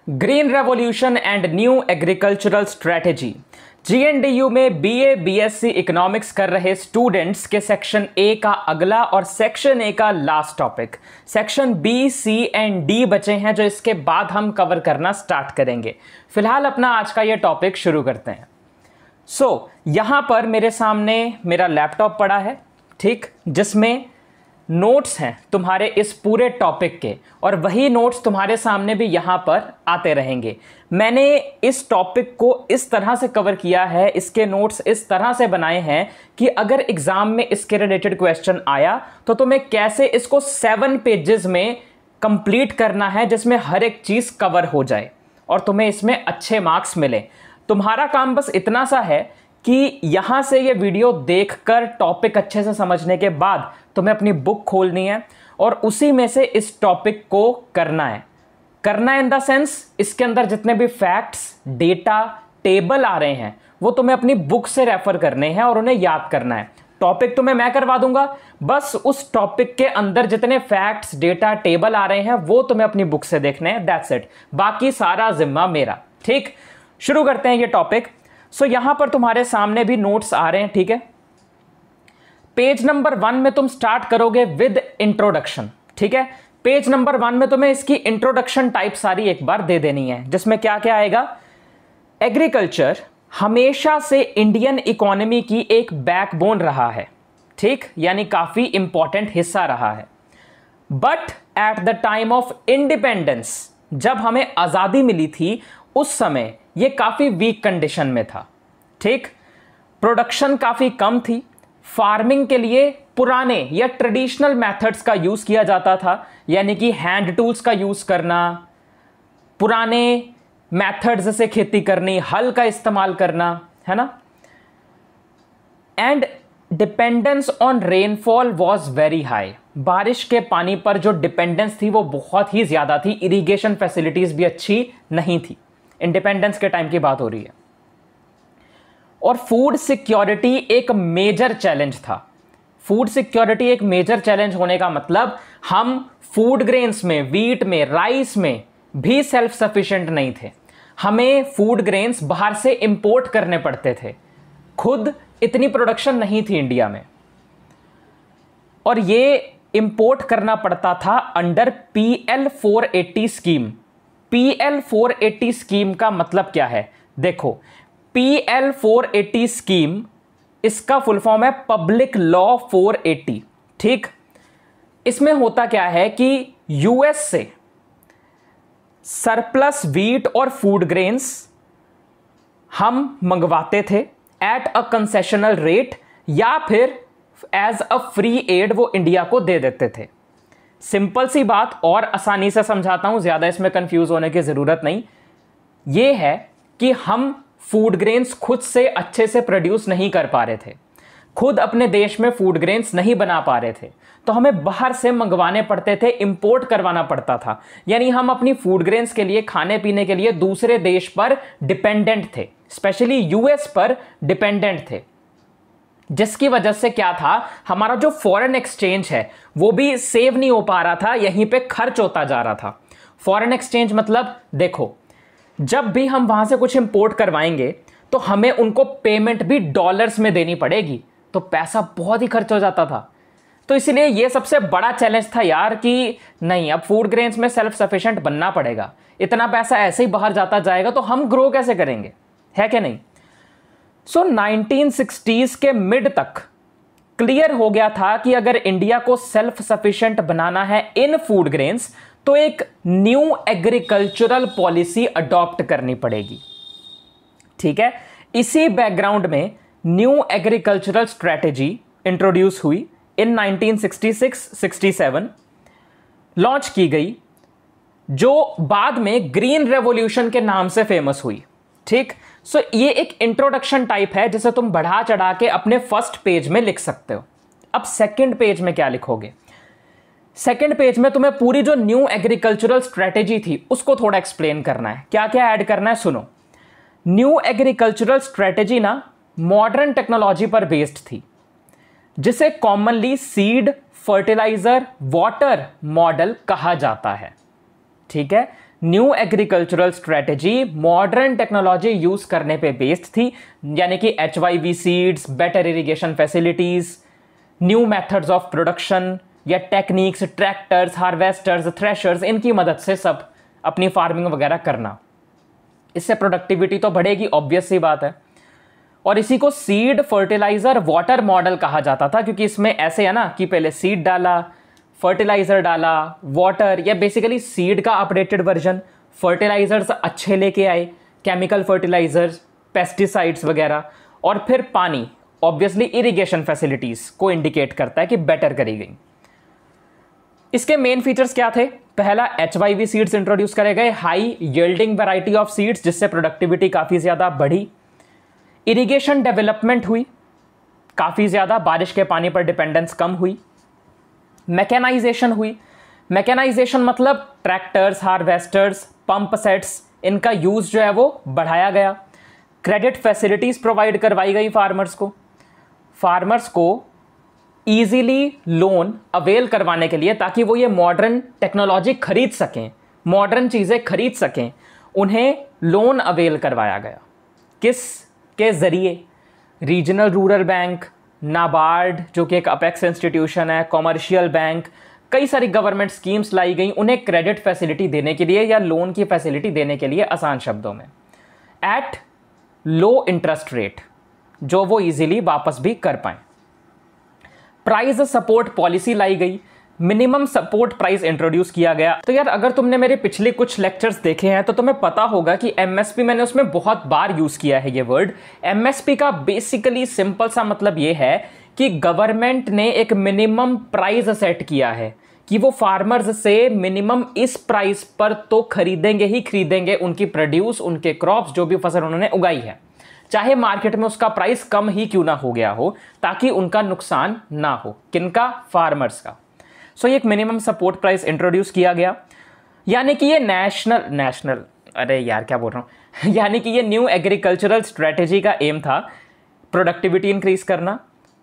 Green revolution and new agricultural strategy. GNDU में BA BSc economics कर रहे students के सेक्शन ए का अगला और सेक्शन ए का last topic, section B C and D बचे हैं जो इसके बाद हम कवर करना स्टार्ट करेंगे। फिलहाल अपना आज का ये टॉपिक शुरू करते हैं। यहां पर मेरे सामने मेरा लैपटॉप पड़ा है, ठीक, जिसमें नोट्स हैं तुम्हारे इस पूरे टॉपिक के, और वही नोट्स तुम्हारे सामने भी यहाँ पर आते रहेंगे। मैंने इस टॉपिक को इस तरह से कवर किया है, इसके नोट्स इस तरह से बनाए हैं कि अगर एग्जाम में इसके रिलेटेड क्वेश्चन आया तो तुम्हें कैसे इसको 7 पेजेस में कंप्लीट करना है, जिसमें हर एक चीज़ कवर हो जाए और तुम्हें इसमें अच्छे मार्क्स मिले। तुम्हारा काम बस इतना सा है कि यहाँ से ये वीडियो देखकर टॉपिक अच्छे से समझने के बाद तुम्हें अपनी बुक खोलनी है और उसी में से इस टॉपिक को करना है इन द सेंस इसके अंदर जितने भी फैक्ट्स, डेटा, टेबल आ रहे हैं वो तुम्हें अपनी बुक से रेफर करने हैं और उन्हें याद करना है। टॉपिक तुम्हें मैं करवा दूंगा, बस उस टॉपिक के अंदर जितने फैक्ट्स, डेटा, टेबल आ रहे हैं वो तुम्हें अपनी बुक से देखने हैं, दैट्स इट। बाकी सारा जिम्मा मेरा। ठीक, शुरू करते हैं ये टॉपिक। यहां पर तुम्हारे सामने भी नोट्स आ रहे हैं, ठीक है। पेज नंबर 1 में तुम स्टार्ट करोगे विद इंट्रोडक्शन, ठीक है। पेज नंबर 1 में तुम्हें इसकी इंट्रोडक्शन टाइप सारी एक बार दे देनी है, जिसमें क्या क्या आएगा। एग्रीकल्चर हमेशा से इंडियन इकोनॉमी की एक बैकबोन रहा है, ठीक, यानी काफी इंपॉर्टेंट हिस्सा रहा है। But at the time of independence, जब हमें आजादी मिली थी उस समय ये काफी वीक कंडीशन में था, ठीक। प्रोडक्शन काफी कम थी। फार्मिंग के लिए पुराने या ट्रेडिशनल मेथड्स का यूज किया जाता था, यानी कि हैंड टूल्स का यूज करना, पुराने मेथड्स से खेती करनी, हल का इस्तेमाल करना, है ना। And dependence on rainfall was very high. बारिश के पानी पर जो डिपेंडेंस थी वो बहुत ही ज्यादा थी। इरिगेशन फैसिलिटीज भी अच्छी नहीं थी। इंडिपेंडेंस के टाइम की बात हो रही है। और फूड सिक्योरिटी एक मेजर चैलेंज था। फूड सिक्योरिटी एक मेजर चैलेंज होने का मतलब हम फूड ग्रेन्स में, वीट में, राइस में भी सेल्फ सफिशिएंट नहीं थे। हमें फूड ग्रेन्स बाहर से इंपोर्ट करने पड़ते थे, खुद इतनी प्रोडक्शन नहीं थी इंडिया में, और ये इंपोर्ट करना पड़ता था under PL 480 scheme. PL 480 scheme का मतलब क्या है? देखो, PL 480 स्कीम, इसका फुल फॉर्म है पब्लिक लॉ 480, ठीक। इसमें होता क्या है कि US से सरप्लस व्हीट और फूड ग्रेन्स हम मंगवाते थे एट अ कंसेशनल रेट, या फिर एज अ फ्री एड वो इंडिया को दे देते थे। सिंपल सी बात, और आसानी से समझाता हूं, ज्यादा इसमें कंफ्यूज होने की जरूरत नहीं। यह है कि हम फूड ग्रेन्स खुद से अच्छे से प्रोड्यूस नहीं कर पा रहे थे, खुद अपने देश में फूड ग्रेन्स नहीं बना पा रहे थे, तो हमें बाहर से मंगवाने पड़ते थे, इंपोर्ट करवाना पड़ता था। यानी हम अपनी फूड ग्रेन्स के लिए, खाने पीने के लिए दूसरे देश पर डिपेंडेंट थे, स्पेशली US पर डिपेंडेंट थे, जिसकी वजह से क्या था, हमारा जो फॉरेन एक्सचेंज है वो भी सेव नहीं हो पा रहा था, यहीं पे खर्च होता जा रहा था। फॉरेन एक्सचेंज मतलब, देखो, जब भी हम वहां से कुछ इंपोर्ट करवाएंगे तो हमें उनको पेमेंट भी डॉलर्स में देनी पड़ेगी, तो पैसा बहुत ही खर्च हो जाता था। तो इसलिए ये सबसे बड़ा चैलेंज था यार कि नहीं, अब फूड ग्रेन्स में सेल्फ सफिशिएंट बनना पड़ेगा। इतना पैसा ऐसे ही बाहर जाता जाएगा तो हम ग्रो कैसे करेंगे, है कि नहीं। 1960s के मिड तक क्लियर हो गया था कि अगर इंडिया को सेल्फ सफिशिएंट बनाना है इन फूड ग्रेन्स तो एक न्यू एग्रीकल्चरल पॉलिसी अडॉप्ट करनी पड़ेगी, ठीक है। इसी बैकग्राउंड में न्यू एग्रीकल्चरल स्ट्रेटेजी इंट्रोड्यूस हुई इन 1966-67, लॉन्च की गई, जो बाद में ग्रीन रेवोल्यूशन के नाम से फेमस हुई, ठीक। ये एक इंट्रोडक्शन टाइप है जिसे तुम बढ़ा चढ़ा के अपने फर्स्ट पेज में लिख सकते हो। अब सेकंड पेज में क्या लिखोगे? सेकंड पेज में तुम्हें पूरी जो न्यू एग्रीकल्चरल स्ट्रेटेजी थी उसको थोड़ा एक्सप्लेन करना है। क्या क्या ऐड करना है, सुनो। न्यू एग्रीकल्चरल स्ट्रेटेजी ना मॉडर्न टेक्नोलॉजी पर बेस्ड थी, जिसे commonly seed, fertiliser, water model कहा जाता है, ठीक है। New agricultural strategy modern technology use करने पे बेस्ड थी, यानी कि HYV seeds, better irrigation facilities, new methods of production या टेक्निक्स, ट्रैक्टर्स, हार्वेस्टर्स, थ्रेशर्स, इनकी मदद से सब अपनी फार्मिंग वगैरह करना। इससे प्रोडक्टिविटी तो बढ़ेगी, ऑब्वियस सी बात है। और इसी को सीड, फर्टिलाइजर, वाटर मॉडल कहा जाता था, क्योंकि इसमें ऐसे है ना कि पहले सीड डाला, फर्टिलाइजर डाला, वाटर, या बेसिकली सीड का अपडेटेड वर्जन, फर्टिलाइजर्स अच्छे लेके आए, केमिकल फर्टिलाइजर्स, पेस्टिसाइड्स वगैरह, और फिर पानी, ऑब्वियसली इरिगेशन फैसिलिटीज को इंडिकेट करता है कि बेटर करी गई। इसके मेन फीचर्स क्या थे? पहला, HYV सीड्स इंट्रोड्यूस करे गए, high yielding variety of seeds, जिससे प्रोडक्टिविटी काफी ज्यादा बढ़ी। इरिगेशन डेवलपमेंट हुई काफी ज्यादा, बारिश के पानी पर डिपेंडेंस कम हुई। मैकेनाइजेशन हुई। मैकेनाइजेशन मतलब ट्रैक्टर्स, हार्वेस्टर्स, पंप सेट्स, इनका यूज जो है वो बढ़ाया गया। क्रेडिट फैसिलिटीज प्रोवाइड करवाई गई फार्मर्स को इजीली लोन अवेल करवाने के लिए, ताकि वो ये मॉडर्न टेक्नोलॉजी खरीद सकें, मॉडर्न चीज़ें खरीद सकें, उन्हें लोन अवेल करवाया गया। किस के ज़रिए? रीजनल रूरल बैंक, नाबार्ड जो कि एक अपेक्स इंस्टीट्यूशन है, कॉमर्शियल बैंक, कई सारी गवर्नमेंट स्कीम्स लाई गई उन्हें क्रेडिट फैसिलिटी देने के लिए या लोन की फैसिलिटी देने के लिए, आसान शब्दों में, एट लो इंटरेस्ट रेट, जो वो इजीली वापस भी कर पाएं। प्राइस सपोर्ट पॉलिसी लाई गई, मिनिमम सपोर्ट प्राइस इंट्रोड्यूस किया गया। तो यार अगर तुमने मेरे पिछले कुछ लेक्चर्स देखे हैं तो तुम्हें पता होगा कि MSP, मैंने उसमें बहुत बार यूज किया है ये वर्ड। MSP का बेसिकली सिंपल सा मतलब ये है कि गवर्नमेंट ने एक मिनिमम प्राइस सेट किया है कि वो फार्मर्स से मिनिमम इस प्राइस पर तो खरीदेंगे ही खरीदेंगे उनकी प्रोड्यूस, उनके क्रॉप्स, जो भी फसल उन्होंने उगाई है, चाहे मार्केट में उसका प्राइस कम ही क्यों ना हो गया हो, ताकि उनका नुकसान ना हो। किनका? फार्मर्स का। सो ये एक मिनिमम सपोर्ट प्राइस इंट्रोड्यूस किया गया, यानी कि ये नेशनल अरे यार क्या बोल रहा हूँ यानी कि ये न्यू एग्रीकल्चरल स्ट्रेटेजी का एम था प्रोडक्टिविटी इंक्रीज करना,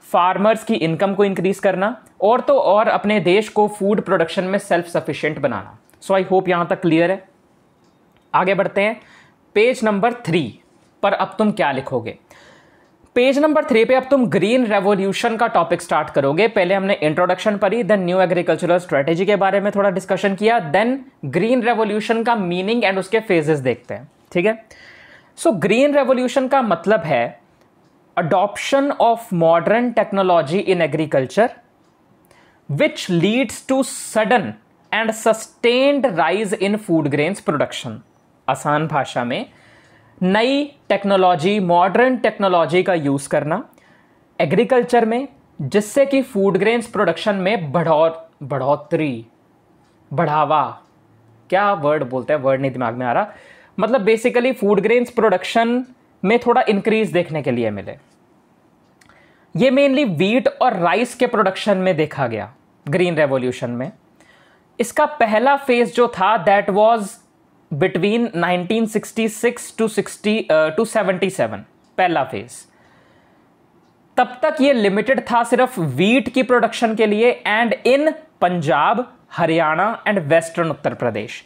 फार्मर्स की इनकम को इंक्रीज करना, और तो और अपने देश को फूड प्रोडक्शन में self sufficient banana. So I hope यहां तक क्लियर है। आगे बढ़ते हैं पेज नंबर 3 पर। अब तुम क्या लिखोगे? पेज नंबर 3 पे अब तुम ग्रीन रेवोल्यूशन का टॉपिक स्टार्ट करोगे। पहले हमने इंट्रोडक्शन पढ़ी, देन न्यू एग्रीकल्चरल स्ट्रेटेजी के बारे में थोड़ा डिस्कशन किया, देन ग्रीन रेवोल्यूशन का मीनिंग एंड उसके फेजेस देखते हैं, ठीक है। सो ग्रीन रेवोल्यूशन का मतलब है adoption of modern technology in agriculture which leads to sudden and sustained rise in food grains production. आसान भाषा में, नई टेक्नोलॉजी, मॉडर्न टेक्नोलॉजी का यूज करना एग्रीकल्चर में, जिससे कि फूड ग्रेन्स प्रोडक्शन में बढ़ोतरी, बढ़ावा, क्या वर्ड बोलते हैं, वर्ड नहीं दिमाग में आ रहा, मतलब बेसिकली फूड ग्रेन्स प्रोडक्शन में थोड़ा इंक्रीज देखने के लिए मिले। ये मेनली व्हीट और राइस के प्रोडक्शन में देखा गया ग्रीन रेवोल्यूशन में। इसका पहला फेज जो था दैट वाज बिटवीन 1966 टू 77, पहला फेज। तब तक ये लिमिटेड था सिर्फ व्हीट की प्रोडक्शन के लिए and in Punjab, Haryana and western Uttar Pradesh.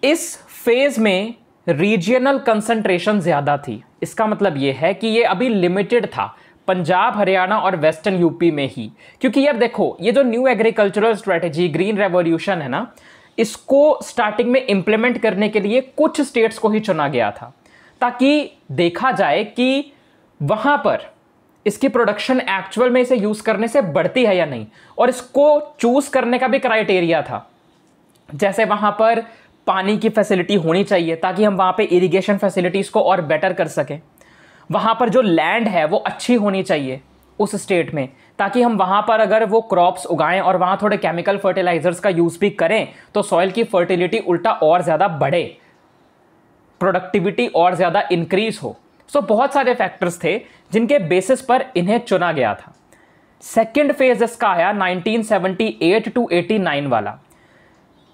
इस फेज में रीजनल कंसंट्रेशन ज्यादा थी। इसका मतलब यह है कि ये अभी लिमिटेड था पंजाब, हरियाणा और वेस्टर्न यूपी में ही, क्योंकि यार देखो ये जो new agricultural strategy green revolution है ना, इसको स्टार्टिंग में इंप्लीमेंट करने के लिए कुछ स्टेट्स को ही चुना गया था, ताकि देखा जाए कि वहां पर इसकी प्रोडक्शन एक्चुअल में इसे यूज करने से बढ़ती है या नहीं, और इसको चूज करने का भी क्राइटेरिया था। जैसे वहां पर पानी की फैसिलिटी होनी चाहिए ताकि हम वहां पे इरिगेशन फैसिलिटीज को और बेटर कर सकें। वहां पर जो लैंड है वो अच्छी होनी चाहिए उस स्टेट में, ताकि हम वहां पर अगर वो क्रॉप्स उगाएं और वहां थोड़े केमिकल फर्टिलाइजर्स का यूज भी करें तो सॉइल की फर्टिलिटी उल्टा और ज्यादा बढ़े, प्रोडक्टिविटी और ज्यादा इंक्रीज हो। सो बहुत सारे फैक्टर्स थे जिनके बेसिस पर इन्हें चुना गया था। सेकेंड फेज इसका आया 1978 टू 89 वाला,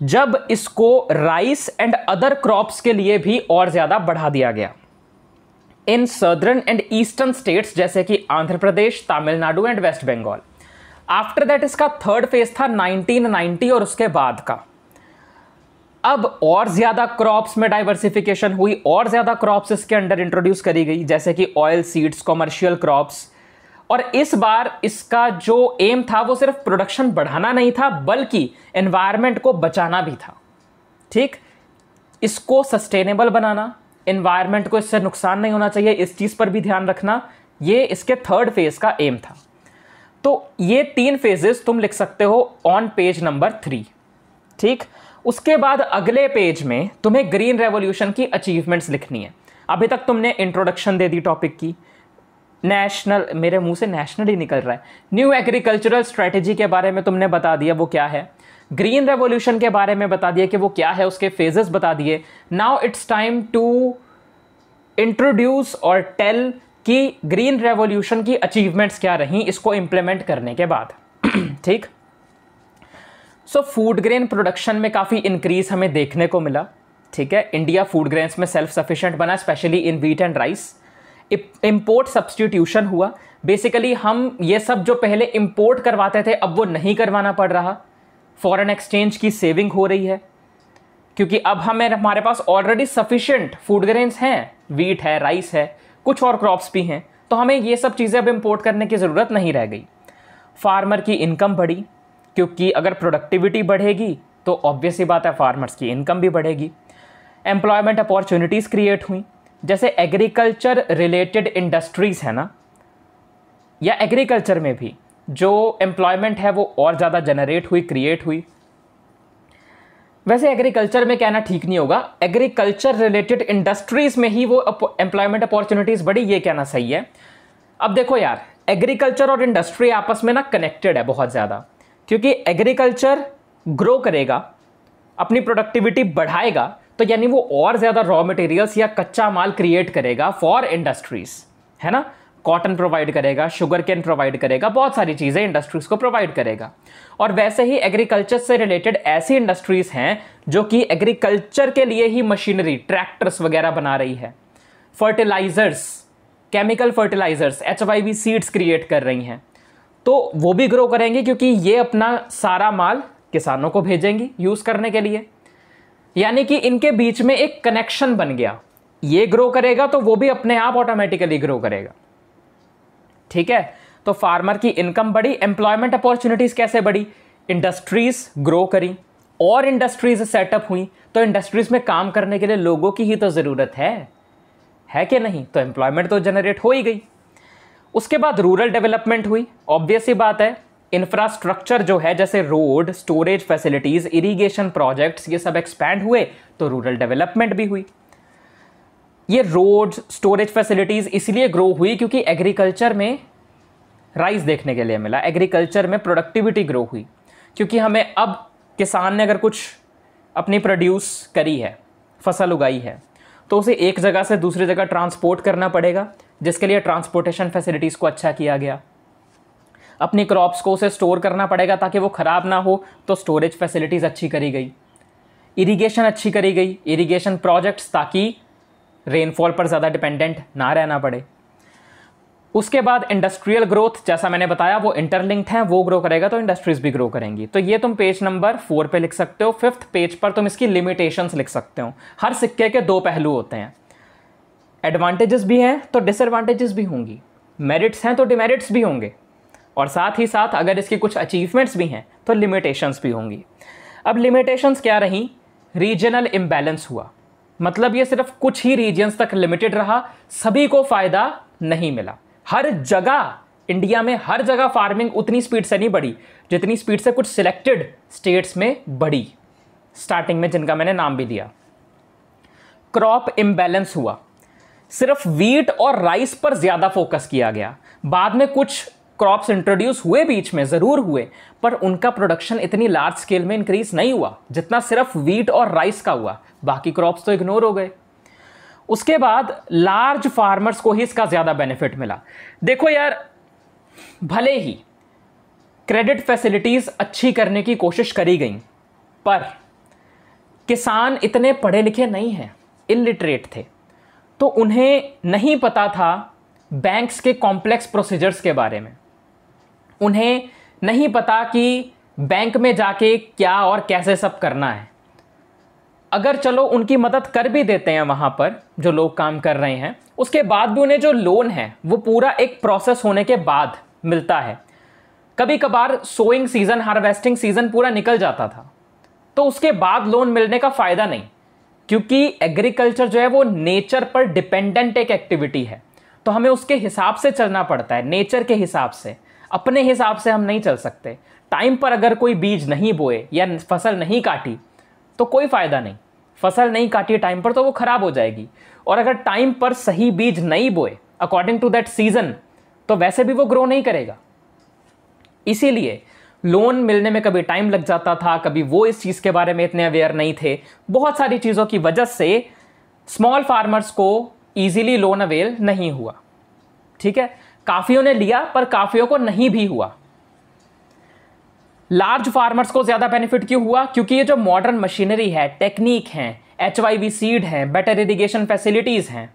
जब इसको राइस एंड अदर क्रॉप्स के लिए भी और ज्यादा बढ़ा दिया गया in southern and eastern states जैसे कि Andhra Pradesh, Tamil Nadu and West Bengal. After that इसका थर्ड फेज था 1990 और उसके बाद का। अब और ज़्यादा क्रॉप्स में डाइवर्सिफिकेशन हुई, और ज़्यादा क्रॉप्स इसके अंडर इंट्रोड्यूस करी गई, जैसे कि ऑयल सीड्स, कमर्शियल क्रॉप्स। और इस बार इसका जो एम था वो सिर्फ प्रोडक्शन बढ़ाना नहीं था, बल्कि एनवायरनमेंट को बचाना भी था। ठीक, इसको सस्टेनेबल बनाना, एनवायरनमेंट को इससे नुकसान नहीं होना चाहिए, इस चीज़ पर भी ध्यान रखना, ये इसके थर्ड फेज का एम था। तो ये 3 फेजेस तुम लिख सकते हो ऑन पेज नंबर 3। ठीक, उसके बाद अगले पेज में तुम्हें ग्रीन रेवोल्यूशन की अचीवमेंट्स लिखनी है। अभी तक तुमने इंट्रोडक्शन दे दी टॉपिक की, नेशनल, मेरे मुंह से नेशनल ही निकल रहा है, न्यू एग्रीकल्चरल स्ट्रेटेजी के बारे में तुमने बता दिया वो क्या है, ग्रीन रेवोल्यूशन के बारे में बता दिया कि वो क्या है, उसके फेजेस बता दिए। Now it's time to introduce और टेल कि ग्रीन रेवोल्यूशन की अचीवमेंट्स क्या रहीं इसको इंप्लीमेंट करने के बाद। ठीक, सो फूड ग्रेन प्रोडक्शन में काफ़ी इंक्रीज हमें देखने को मिला। ठीक है, इंडिया फूड ग्रेन्स में सेल्फ सफिशिएंट बना, specially in wheat and rice. Import substitution हुआ, बेसिकली हम ये सब जो पहले इंपोर्ट करवाते थे अब वो नहीं करवाना पड़ रहा, फॉरेन एक्सचेंज की सेविंग हो रही है, क्योंकि अब हमारे पास ऑलरेडी सफिशिएंट फूड ग्रेन्स हैं, व्हीट है, राइस है, कुछ और क्रॉप्स भी हैं, तो हमें ये सब चीज़ें अब इंपोर्ट करने की ज़रूरत नहीं रह गई। फार्मर की इनकम बढ़ी, क्योंकि अगर प्रोडक्टिविटी बढ़ेगी तो ऑब्वियस ही बात है फार्मर्स की इनकम भी बढ़ेगी। एम्प्लॉयमेंट अपॉर्चुनिटीज़ क्रिएट हुई, जैसे एग्रीकल्चर रिलेटेड इंडस्ट्रीज़ है ना, या एग्रीकल्चर में भी जो एम्प्लॉयमेंट है वो और ज़्यादा जनरेट हुई, क्रिएट हुई। वैसे एग्रीकल्चर में कहना ठीक नहीं होगा, एग्रीकल्चर रिलेटेड इंडस्ट्रीज़ में ही वो एम्प्लॉयमेंट अपॉर्चुनिटीज़ बढ़ी, ये कहना सही है। अब देखो यार, एग्रीकल्चर और इंडस्ट्री आपस में ना कनेक्टेड है बहुत ज़्यादा, क्योंकि एग्रीकल्चर ग्रो करेगा, अपनी प्रोडक्टिविटी बढ़ाएगा, तो यानी वो और ज़्यादा रॉ मटेरियल्स या कच्चा माल क्रिएट करेगा फॉर इंडस्ट्रीज़, है ना। कॉटन प्रोवाइड करेगा, शुगर केन प्रोवाइड करेगा, बहुत सारी चीज़ें इंडस्ट्रीज़ को प्रोवाइड करेगा। और वैसे ही एग्रीकल्चर से रिलेटेड ऐसी इंडस्ट्रीज़ हैं जो कि एग्रीकल्चर के लिए ही मशीनरी, ट्रैक्टर्स वगैरह बना रही है, fertilisers, chemical fertilisers, HYV seeds create कर रही हैं, तो वो भी ग्रो करेंगी, क्योंकि ये अपना सारा माल किसानों को भेजेंगी यूज़ करने के लिए। यानी कि इनके बीच में एक कनेक्शन बन गया, ये ग्रो करेगा तो वो भी अपने आप ऑटोमेटिकली ग्रो करेगा। ठीक है, तो फार्मर की इनकम बढ़ी, एम्प्लॉयमेंट अपॉर्चुनिटीज़ कैसे बढ़ी, इंडस्ट्रीज़ ग्रो करी और इंडस्ट्रीज़ सेटअप हुई, तो इंडस्ट्रीज़ में काम करने के लिए लोगों की ही तो ज़रूरत है कि नहीं, तो एम्प्लॉयमेंट तो जनरेट हो ही गई। उसके बाद रूरल डेवलपमेंट हुई, ऑब्वियस ही बात है, इंफ्रास्ट्रक्चर जो है जैसे road, storage facilities, irrigation projects, ये सब एक्सपैंड हुए तो रूरल डेवलपमेंट भी हुई। ये रोड, स्टोरेज फैसिलिटीज़ इसलिए ग्रो हुई क्योंकि एग्रीकल्चर में राइस देखने के लिए मिला, एग्रीकल्चर में प्रोडक्टिविटी ग्रो हुई, क्योंकि हमें अब किसान ने अगर कुछ अपनी प्रोड्यूस करी है, फसल उगाई है, तो उसे एक जगह से दूसरी जगह ट्रांसपोर्ट करना पड़ेगा, जिसके लिए ट्रांसपोर्टेशन फैसिलिटीज़ को अच्छा किया गया। अपनी क्रॉप्स को उसे स्टोर करना पड़ेगा ताकि वो ख़राब ना हो, तो स्टोरेज फैसिलिटीज़ अच्छी करी गई। इरिगेशन अच्छी करी गई, इरिगेशन प्रोजेक्ट्स, ताकि रेनफॉल पर ज़्यादा डिपेंडेंट ना रहना पड़े। उसके बाद इंडस्ट्रियल ग्रोथ, जैसा मैंने बताया वो इंटरलिंक्ड हैं, वो ग्रो करेगा तो इंडस्ट्रीज भी ग्रो करेंगी। तो ये तुम पेज नंबर 4 पे लिख सकते हो। 5th पेज पर तुम इसकी लिमिटेशंस लिख सकते हो। हर सिक्के के 2 पहलू होते हैं, एडवांटेजेस भी हैं तो डिसएडवांटेजेस भी होंगी, मेरिट्स हैं तो डिमेरिट्स भी होंगे, और साथ ही साथ अगर इसकी कुछ अचीवमेंट्स भी हैं तो लिमिटेशंस भी होंगी। अब लिमिटेशंस क्या रही, रीजनल इम्बैलेंस हुआ, मतलब ये सिर्फ कुछ ही रीजन्स तक लिमिटेड रहा, सभी को फ़ायदा नहीं मिला। हर जगह इंडिया में हर जगह फार्मिंग उतनी स्पीड से नहीं बढ़ी जितनी स्पीड से कुछ सिलेक्टेड स्टेट्स में बढ़ी, स्टार्टिंग में जिनका मैंने नाम भी दिया। क्रॉप इम्बैलेंस हुआ, सिर्फ व्हीट और राइस पर ज़्यादा फोकस किया गया। बाद में कुछ क्रॉप्स इंट्रोड्यूस हुए बीच में, ज़रूर हुए, पर उनका प्रोडक्शन इतनी लार्ज स्केल में इंक्रीज नहीं हुआ जितना सिर्फ व्हीट और राइस का हुआ, बाकी क्रॉप्स तो इग्नोर हो गए। उसके बाद लार्ज फार्मर्स को ही इसका ज़्यादा बेनिफिट मिला। देखो यार, भले ही क्रेडिट फैसिलिटीज़ अच्छी करने की कोशिश करी गई, पर किसान इतने पढ़े लिखे नहीं हैं, इलिटरेट थे, तो उन्हें नहीं पता था बैंक्स के कॉम्प्लेक्स प्रोसीजर्स के बारे में। उन्हें नहीं पता कि बैंक में जाके क्या और कैसे सब करना है। अगर चलो उनकी मदद कर भी देते हैं वहाँ पर जो लोग काम कर रहे हैं, उसके बाद भी उन्हें जो लोन है वो पूरा एक प्रोसेस होने के बाद मिलता है। कभी कभार सोइंग सीज़न, हार्वेस्टिंग सीज़न पूरा निकल जाता था, तो उसके बाद लोन मिलने का फ़ायदा नहीं, क्योंकि एग्रीकल्चर जो है वो नेचर पर डिपेंडेंट एक एक्टिविटी है। तो हमें उसके हिसाब से चलना पड़ता है, नेचर के हिसाब से, अपने हिसाब से हम नहीं चल सकते। टाइम पर अगर कोई बीज नहीं बोए या फसल नहीं काटी तो कोई फ़ायदा नहीं। फसल नहीं काटी टाइम पर तो वो ख़राब हो जाएगी, और अगर टाइम पर सही बीज नहीं बोए अकॉर्डिंग टू दैट सीज़न तो वैसे भी वो ग्रो नहीं करेगा। इसीलिए लोन मिलने में कभी टाइम लग जाता था, कभी वो इस चीज़ के बारे में इतने अवेयर नहीं थे। बहुत सारी चीज़ों की वजह से स्मॉल फार्मर्स को ईजिली लोन अवेल नहीं हुआ। ठीक है, काफ़ियों ने लिया पर काफ़ियों को नहीं भी हुआ। लार्ज फार्मर्स को ज़्यादा बेनिफिट क्यों हुआ? क्योंकि ये जो मॉडर्न मशीनरी है, टेक्निक है, HYV सीड है, बेटर इरिगेशन फैसिलिटीज़ हैं,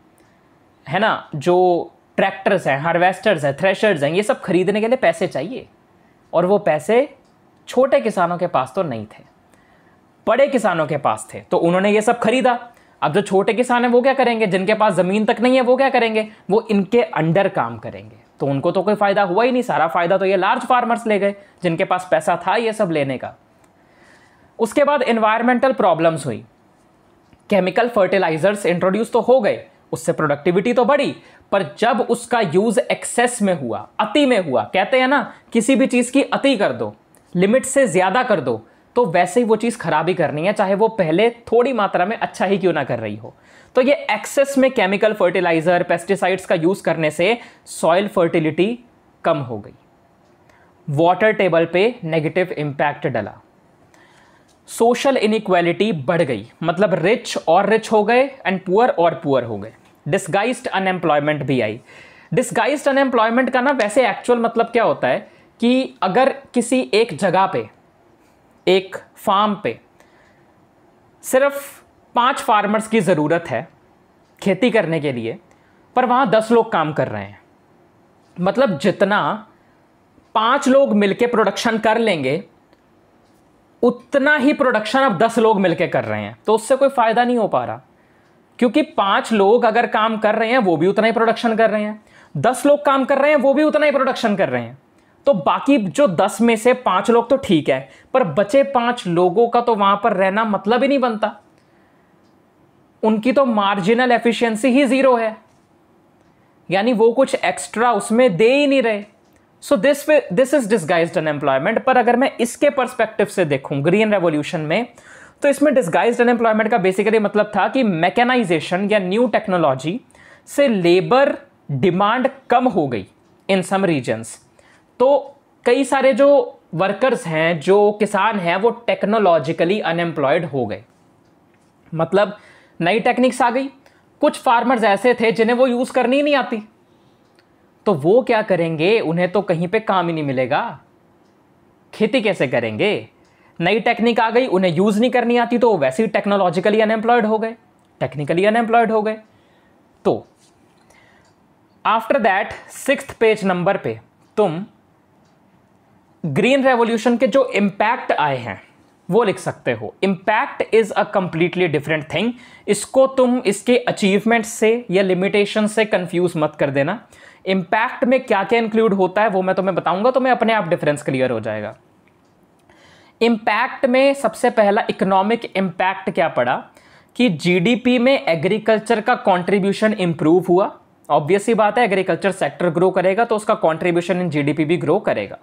है ना, जो ट्रैक्टर्स हैं, हार्वेस्टर्स हैं, थ्रेशर्स हैं, ये सब खरीदने के लिए पैसे चाहिए, और वो पैसे छोटे किसानों के पास तो नहीं थे, बड़े किसानों के पास थे। तो उन्होंने ये सब खरीदा। अब जो छोटे किसान हैं वो क्या करेंगे? जिनके पास ज़मीन तक नहीं है वो क्या करेंगे? वो इनके अंडर काम करेंगे, तो उनको तो कोई फ़ायदा हुआ ही नहीं। सारा फ़ायदा तो ये लार्ज फार्मर्स ले गए जिनके पास पैसा था ये सब लेने का। उसके बाद एनवायरमेंटल प्रॉब्लम्स हुई, केमिकल फर्टिलाइजर्स इंट्रोड्यूस तो हो गए, उससे प्रोडक्टिविटी तो बढ़ी, पर जब उसका यूज एक्सेस में हुआ, अति में हुआ, कहते हैं ना किसी भी चीज़ की अति कर दो, लिमिट से ज़्यादा कर दो, तो वैसे ही वो चीज़ खराब ही करनी है, चाहे वो पहले थोड़ी मात्रा में अच्छा ही क्यों ना कर रही हो। तो ये एक्सेस में केमिकल फर्टिलाइजर, पेस्टिसाइड्स का यूज़ करने से सॉइल फर्टिलिटी कम हो गई, वाटर टेबल पे नेगेटिव इम्पैक्ट डला, सोशल इनइक्वालिटी बढ़ गई, मतलब रिच और रिच हो गए एंड पुअर और पुअर हो गए, डिस्गाइज्ड अनएम्प्लॉयमेंट भी आई। डिस्गाइज्ड अनएम्प्लॉयमेंट का ना वैसे एक्चुअल मतलब क्या होता है कि अगर किसी एक जगह पे, एक फार्म पे सिर्फ 5 फार्मर्स की ज़रूरत है खेती करने के लिए, पर वहाँ 10 लोग काम कर रहे हैं, मतलब जितना 5 लोग मिलके प्रोडक्शन कर लेंगे उतना ही प्रोडक्शन अब 10 लोग मिलके कर रहे हैं, तो उससे कोई फ़ायदा नहीं हो पा रहा, क्योंकि 5 लोग अगर काम कर रहे हैं वो भी उतना ही प्रोडक्शन कर रहे हैं, 10 लोग काम कर रहे हैं वो भी उतना ही प्रोडक्शन कर रहे हैं। तो बाकी जो 10 में से 5 लोग तो ठीक है, पर बचे 5 लोगों का तो वहां पर रहना मतलब ही नहीं बनता, उनकी तो मार्जिनल एफिशिएंसी ही 0 है, यानी वो कुछ एक्स्ट्रा उसमें दे ही नहीं रहे। So this is disguised unemployment. पर अगर मैं इसके पर्सपेक्टिव से देखूं ग्रीन रेवोल्यूशन में, तो इसमें डिस्गाइज्ड अनएम्प्लॉयमेंट का बेसिकली मतलब था कि मैकेनाइजेशन या न्यू टेक्नोलॉजी से लेबर डिमांड कम हो गई इन सम रीजन्स। तो कई सारे जो वर्कर्स हैं, जो किसान हैं, वो टेक्नोलॉजिकली अनएम्प्लॉयड हो गए, मतलब नई टेक्निक्स आ गई। कुछ फार्मर्स ऐसे थे जिन्हें वो यूज़ करनी ही नहीं आती, तो वो क्या करेंगे? उन्हें तो कहीं पे काम ही नहीं मिलेगा, खेती कैसे करेंगे? नई टेक्निक आ गई, उन्हें यूज़ नहीं करनी आती, तो वैसे ही टेक्नोलॉजिकली अनएम्प्लॉयड हो गए, टेक्निकली अनएम्प्लॉयड हो गए। तो after that 6th page number पे तुम ग्रीन रेवोल्यूशन के जो इम्पैक्ट आए हैं वो लिख सकते हो। Impact is a completely different thing, इसको तुम इसके अचीवमेंट से या लिमिटेशन से कंफ्यूज मत कर देना। इम्पैक्ट में क्या क्या इंक्लूड होता है वो मैं तुम्हें बताऊंगा, तुम्हें अपने आप डिफरेंस क्लियर हो जाएगा। इम्पैक्ट में सबसे पहला इकोनॉमिक इम्पैक्ट क्या पड़ा कि जीडीपी में एग्रीकल्चर का कंट्रीब्यूशन इंप्रूव हुआ। ऑब्वियस ही बात है, एग्रीकल्चर सेक्टर ग्रो करेगा तो उसका कंट्रीब्यूशन इन जीडीपी भी ग्रो करेगा।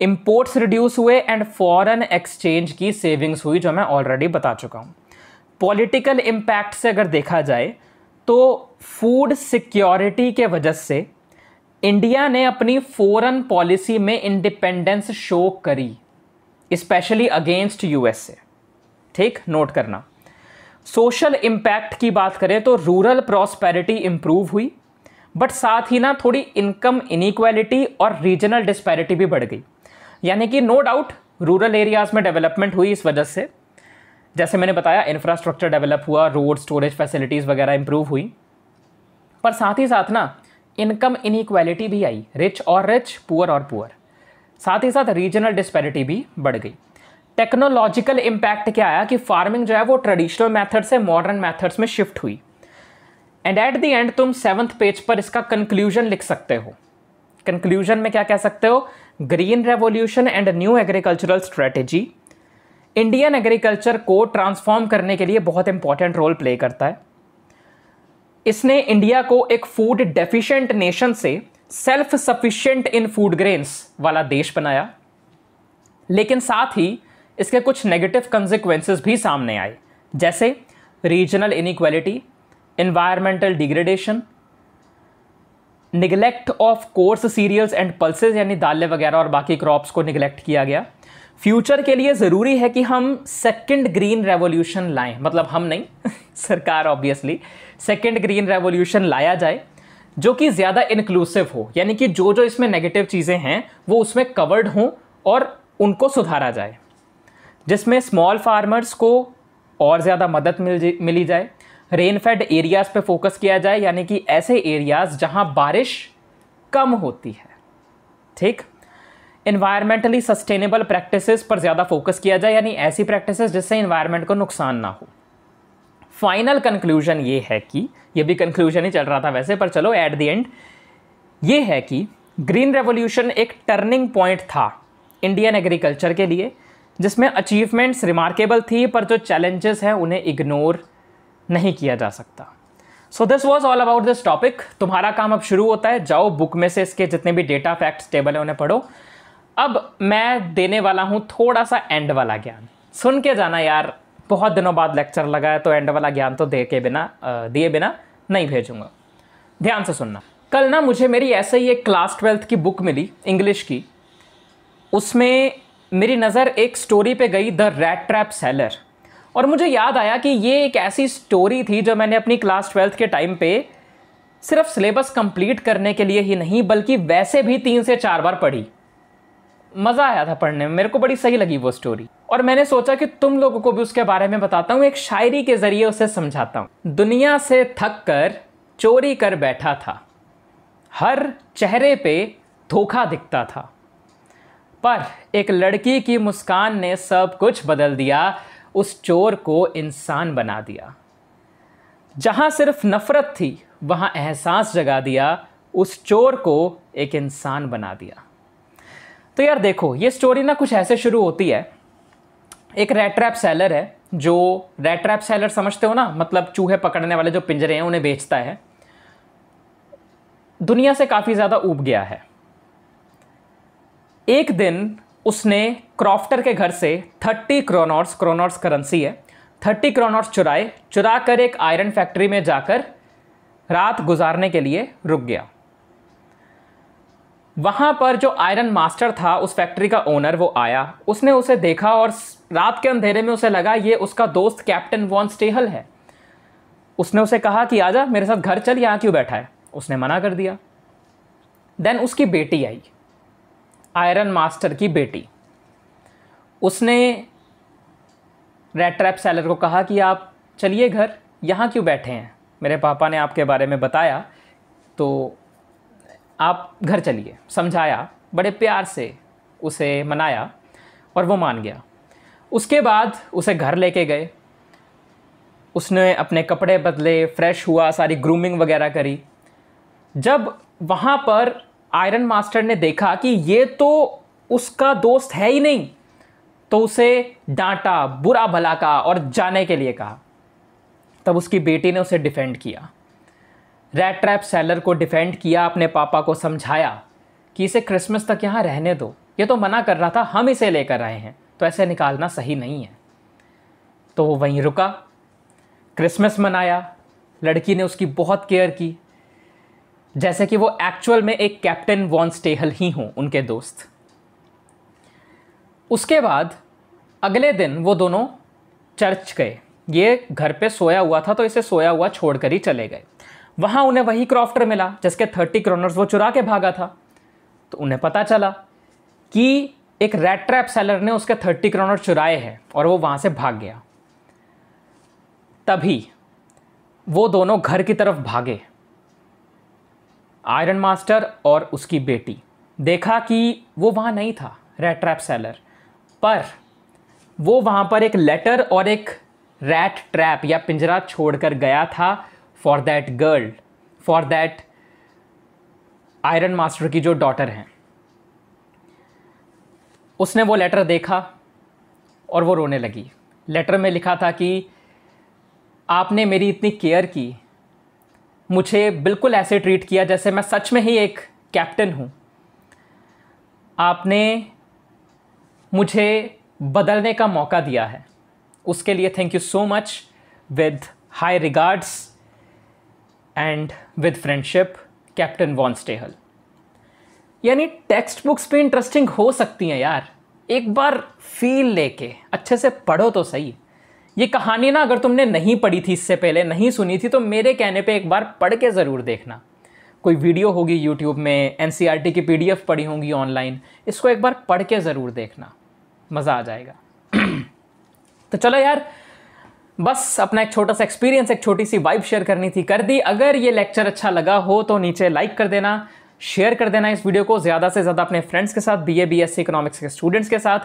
इंपोर्ट्स रिड्यूस हुए एंड फॉरेन एक्सचेंज की सेविंग्स हुई, जो मैं ऑलरेडी बता चुका हूं। पॉलिटिकल इम्पैक्ट से अगर देखा जाए तो फूड सिक्योरिटी के वजह से इंडिया ने अपनी फॉरेन पॉलिसी में इंडिपेंडेंस शो करी, स्पेशली अगेंस्ट यूएसए। ठीक, नोट करना। सोशल इम्पैक्ट की बात करें तो रूरल प्रॉस्पेरिटी इंप्रूव हुई, बट साथ ही ना थोड़ी इनकम इनइक्वालिटी और रीजनल डिस्पैरिटी भी बढ़ गई। यानी कि नो डाउट रूरल एरियाज में डेवलपमेंट हुई इस वजह से, जैसे मैंने बताया इंफ्रास्ट्रक्चर डेवलप हुआ, रोड स्टोरेज फैसिलिटीज़ वगैरह इंप्रूव हुई, पर साथ ही साथ ना इनकम इनइक्वालिटी भी आई, रिच और रिच, पुअर और पुअर, साथ ही साथ रीजनल डिस्पैरिटी भी बढ़ गई। टेक्नोलॉजिकल इम्पैक्ट क्या आया कि फार्मिंग जो है वो ट्रेडिशनल मेथड से मॉडर्न मेथड्स में शिफ्ट हुई। एंड एट द एंड तुम 7th पेज पर इसका कंक्लूजन लिख सकते हो। कंक्लूजन में क्या कह सकते हो? Green revolution and new agricultural strategy Indian agriculture को ट्रांसफॉर्म करने के लिए बहुत इंपॉर्टेंट रोल प्ले करता है। इसने इंडिया को एक फूड डेफिशिएंट नेशन से सेल्फ सफिशिएंट इन फूड ग्रेन्स वाला देश बनाया, लेकिन साथ ही इसके कुछ नेगेटिव कंसिक्वेंसेस भी सामने आए, जैसे regional inequality, environmental degradation, neglect of coarse cereals and pulses, यानी दालें वगैरह और बाकी क्रॉप्स को निगलेक्ट किया गया। फ्यूचर के लिए ज़रूरी है कि हम सेकंड ग्रीन रेवोल्यूशन लाएं, मतलब हम नहीं सरकार ऑब्वियसली, सेकंड ग्रीन रेवोल्यूशन लाया जाए जो कि ज़्यादा इंक्लूसिव हो, यानी कि जो जो इसमें नेगेटिव चीज़ें हैं वो उसमें कवर्ड हों और उनको सुधारा जाए, जिसमें स्मॉल फार्मर्स को और ज़्यादा मदद मिली जाए। रेनफेड एरियाज़ पे फोकस किया जाए, यानी कि ऐसे एरियाज़ जहां बारिश कम होती है। ठीक। एनवायरमेंटली सस्टेनेबल प्रैक्टिसेस पर ज़्यादा फोकस किया जाए, यानी ऐसी प्रैक्टिसेस जिससे एनवायरमेंट को नुकसान ना हो। फाइनल कंक्लूजन ये है कि, ये भी कंक्लूजन ही चल रहा था वैसे, पर चलो एट द एंड ये है कि ग्रीन रेवोल्यूशन एक टर्निंग पॉइंट था इंडियन एग्रीकल्चर के लिए, जिसमें अचीवमेंट्स रिमार्केबल थी, पर जो चैलेंजेस हैं उन्हें इग्नोर नहीं किया जा सकता। So this was all about this topic. तुम्हारा काम अब शुरू होता है, जाओ बुक में से इसके जितने भी डेटा फैक्ट्स टेबल है उन्हें पढ़ो। अब मैं देने वाला हूँ थोड़ा सा एंड वाला ज्ञान, सुन के जाना यार, बहुत दिनों बाद लेक्चर लगा है तो एंड वाला ज्ञान तो दिए बिना नहीं भेजूंगा। ध्यान से सुनना। कल ना मुझे मेरी ऐसे ही एक क्लास 12th की बुक मिली इंग्लिश की, उसमें मेरी नज़र एक स्टोरी पे गई, द रैट ट्रैप सेलर, और मुझे याद आया कि ये एक ऐसी स्टोरी थी जो मैंने अपनी क्लास 12th के टाइम पे सिर्फ सिलेबस कंप्लीट करने के लिए ही नहीं बल्कि वैसे भी 3 से 4 बार पढ़ी। मज़ा आया था पढ़ने में, मेरे को बड़ी सही लगी वो स्टोरी, और मैंने सोचा कि तुम लोगों को भी उसके बारे में बताता हूँ, एक शायरी के ज़रिए उसे समझाता हूँ। दुनिया से थक कर चोरी कर बैठा था, हर चेहरे पे धोखा दिखता था, पर एक लड़की की मुस्कान ने सब कुछ बदल दिया, उस चोर को इंसान बना दिया। जहां सिर्फ नफरत थी वहां एहसास जगा दिया, उस चोर को एक इंसान बना दिया। तो यार देखो, ये स्टोरी ना कुछ ऐसे शुरू होती है। एक रैट ट्रैप सेलर है, जो रैट ट्रैप सेलर समझते हो ना, मतलब चूहे पकड़ने वाले जो पिंजरे हैं उन्हें बेचता है, दुनिया से काफ़ी ज़्यादा ऊब गया है। एक दिन उसने क्रॉफ्टर के घर से 30 क्रोनॉर्स करेंसी है, 30 क्रोनॉर्स चुरा कर एक आयरन फैक्ट्री में जाकर रात गुजारने के लिए रुक गया। वहाँ पर जो आयरन मास्टर था, उस फैक्ट्री का ओनर, वो आया, उसने उसे देखा और रात के अंधेरे में उसे लगा ये उसका दोस्त कैप्टन वॉन स्टेहल है। उसने उसे कहा कि आजा मेरे साथ घर चल, यहाँ क्यों बैठा है। उसने मना कर दिया। देन उसकी बेटी आई, आयरन मास्टर की बेटी। उसने रैट ट्रैप सेलर को कहा कि आप चलिए घर, यहाँ क्यों बैठे हैं, मेरे पापा ने आपके बारे में बताया तो आप घर चलिए। समझाया, बड़े प्यार से उसे मनाया और वो मान गया। उसके बाद उसे घर लेके गए, उसने अपने कपड़े बदले, फ्रेश हुआ, सारी ग्रूमिंग वगैरह करी। जब वहाँ पर आयरन मास्टर ने देखा कि ये तो उसका दोस्त है ही नहीं, तो उसे डांटा, बुरा भला कहा और जाने के लिए कहा। तब उसकी बेटी ने उसे डिफेंड किया, रैट ट्रैप सेलर को डिफेंड किया, अपने पापा को समझाया कि इसे क्रिसमस तक यहाँ रहने दो, ये तो मना कर रहा था, हम इसे लेकर आए हैं, तो ऐसे निकालना सही नहीं है। तो वो वहीं रुका, क्रिसमस मनाया, लड़की ने उसकी बहुत केयर की, जैसे कि वो एक्चुअल में एक कैप्टन वॉन स्टेहल ही हों, उनके दोस्त। उसके बाद अगले दिन वो दोनों चर्च गए। ये घर पे सोया हुआ था तो इसे सोया हुआ छोड़कर ही चले गए। वहाँ उन्हें वही क्रॉफ्टर मिला जिसके 30 क्रोनर्स वो चुरा के भागा था। तो उन्हें पता चला कि एक रैट ट्रैप सेलर ने उसके 30 क्रोनर चुराए हैं और वो वहाँ से भाग गया। तभी वो दोनों घर की तरफ भागे, आयरन मास्टर और उसकी बेटी। देखा कि वो वहाँ नहीं था रैट ट्रैप सेलर, पर वो वहाँ पर एक लेटर और एक रैट ट्रैप या पिंजरा छोड़कर गया था for that girl, for that iron master की जो डॉटर हैं। उसने वो लेटर देखा और वो रोने लगी। लेटर में लिखा था कि आपने मेरी इतनी केयर की, मुझे बिल्कुल ऐसे ट्रीट किया जैसे मैं सच में ही एक कैप्टन हूँ। आपने मुझे बदलने का मौका दिया है, उसके लिए thank you so much. With high regards and with friendship, captain Von Stehl. यानी टेक्स्ट बुक्स पे इंटरेस्टिंग हो सकती हैं यार, एक बार फील लेके अच्छे से पढ़ो तो सही। ये कहानी ना अगर तुमने नहीं पढ़ी थी इससे पहले, नहीं सुनी थी, तो मेरे कहने पे एक बार पढ़ के ज़रूर देखना। कोई वीडियो होगी यूट्यूब में, एनसीईआरटी की पीडीएफ पढ़ी होंगी ऑनलाइन, इसको एक बार पढ़ के ज़रूर देखना, मज़ा आ जाएगा। तो चलो यार, बस अपना एक छोटा सा एक्सपीरियंस, एक छोटी सी वाइब शेयर करनी थी, कर दी। अगर ये लेक्चर अच्छा लगा हो तो नीचे लाइक कर देना, शेयर कर देना इस वीडियो को ज़्यादा से ज़्यादा अपने फ्रेंड्स के साथ, बीए बीएससी इकोनॉमिक्स के स्टूडेंट्स के साथ।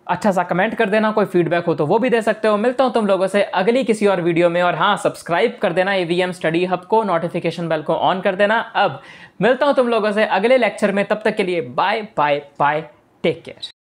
अच्छा सा कमेंट कर देना, कोई फीडबैक हो तो वो भी दे सकते हो। मिलता हूँ तुम लोगों से अगली किसी और वीडियो में। और हाँ, सब्सक्राइब कर देना AVM स्टडी हब को, नोटिफिकेशन बेल को ऑन कर देना। अब मिलता हूँ तुम लोगों से अगले लेक्चर में, तब तक के लिए bye bye bye, take care.